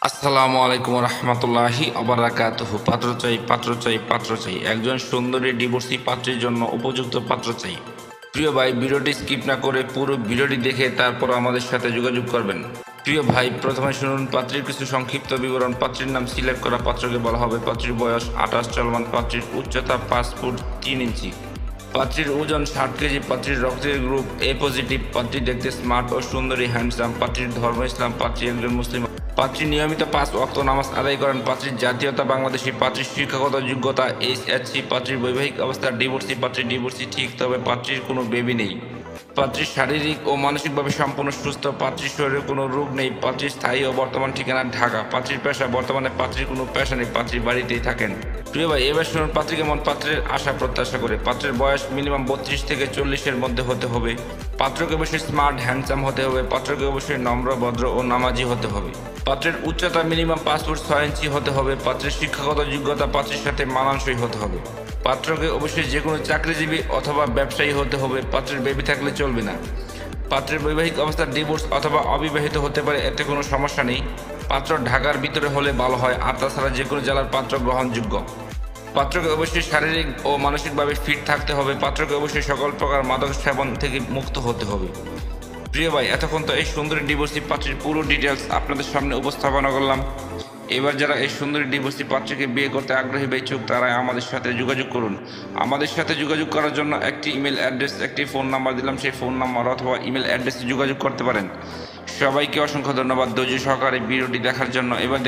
আসসালামু আলাইকুম রহমতুল্লাহি আবারাকাতুহু। পাত্র চাই, পাত্র চাই, পাত্র চাই। একজন সুন্দরী ডিভোর্সি পাত্রের জন্য উপযুক্ত পাত্র চাই। প্রিয় ভাই, ভিডিওটি স্কিপ না করে পুরো ভিডিওটি দেখে তারপর আমাদের সাথে যোগাযোগ করবেন। প্রিয় ভাই, প্রথমে শুনুন পাত্রীর কিছু সংক্ষিপ্ত বিবরণ। পাত্রীর নাম সিলেক্ট করা পাত্রকে বলা হবে। পাত্রীর বয়স 28 চলমান। পাত্রীর উচ্চতা 5 ফুট 3 ইঞ্চি। পাত্রীর ওজন 60 কেজি। পাত্রীর রক্তের গ্রুপ এ পজিটিভ। পাত্রী দেখতে স্মার্ট ও সুন্দরী, হ্যান্ডসাম। পাত্রীর ধর্ম ইসলাম। পাত্রী একজন মুসলিম। পাত্রী নিয়মিত 5 ওয়াক্ত নামাজ আদায় করেন। পাত্রীর জাতীয়তা বাংলাদেশী। পাত্রীর শিক্ষাগত যোগ্যতা HSC। পাত্রীর বৈবাহিক অবস্থা ডিভোর্সি। পাত্রীর ডিভোর্সি ঠিক, তবে পাত্রীর কোনো বেবি নেই। পাত্রীর শারীরিক ও মানসিকভাবে সম্পূর্ণ সুস্থ। পাত্রীর শরীরে কোনো রোগ নেই। পাত্রীর স্থায়ী ও বর্তমান ঠিকানা ঢাকা। পাত্রীর পেশা বর্তমানে পাত্রীর কোনো পেশা নেই। পাত্রীর বাড়িতেই থাকেন। প্রিয় ভাই, এবার শুনুন পাত্রী কেমন পাত্রের আশা প্রত্যাশা করে। পাত্রের বয়স মিনিমাম 32 থেকে 40-এর মধ্যে হতে হবে। পাত্রকে অবশ্যই স্মার্ট হ্যান্ডসাম হতে হবে। পাত্রকে অবশ্যই নম্র ভদ্র ও নামাজি হতে হবে। পাত্রের উচ্চতা মিনিমাম 5 ফুট 6 ইঞ্চি হতে হবে। পাত্রের শিক্ষাগত যোগ্যতা পাত্রের সাথে মানানসই হতে হবে। পাত্রকে অবশ্যই যে কোনো চাকরিজীবী অথবা ব্যবসায়ী হতে হবে। পাত্রের বেবি থাকলে চলবে না। পাত্রের বৈবাহিক অবস্থা ডিভোর্স অথবা অবিবাহিত হতে পারে, এতে কোনো সমস্যা নেই। পাত্র ঢাকার ভিতরে হলে ভালো হয়, আর তাছাড়া যে কোনো জেলার পাত্র গ্রহণযোগ্য। পাত্রকে অবশ্যই শারীরিক ও মানসিকভাবে ফিট থাকতে হবে। পাত্রকে অবশ্যই সকল প্রকার মাদক সেবন থেকে মুক্ত হতে হবে। প্রিয় ভাই, এতক্ষণ তো এই সুন্দরী ডিভোর্সি পাত্রীর পুরো ডিটেলস আপনাদের সামনে উপস্থাপনা করলাম। এবার যারা এই সুন্দরী ডিভোর্সি পাত্রীকে বিয়ে করতে আগ্রহী বা ইচ্ছুক, তারা আমাদের সাথে যোগাযোগ করুন। আমাদের সাথে যোগাযোগ করার জন্য একটি ইমেল অ্যাড্রেস, একটি ফোন নাম্বার দিলাম। সেই ফোন নাম্বার অথবা ইমেল অ্যাড্রেসে যোগাযোগ করতে পারেন। সবাইকে অসংখ্য ধন্যবাদ ধৈর্য সহকারে ভিডিওটি দেখার জন্য। এবার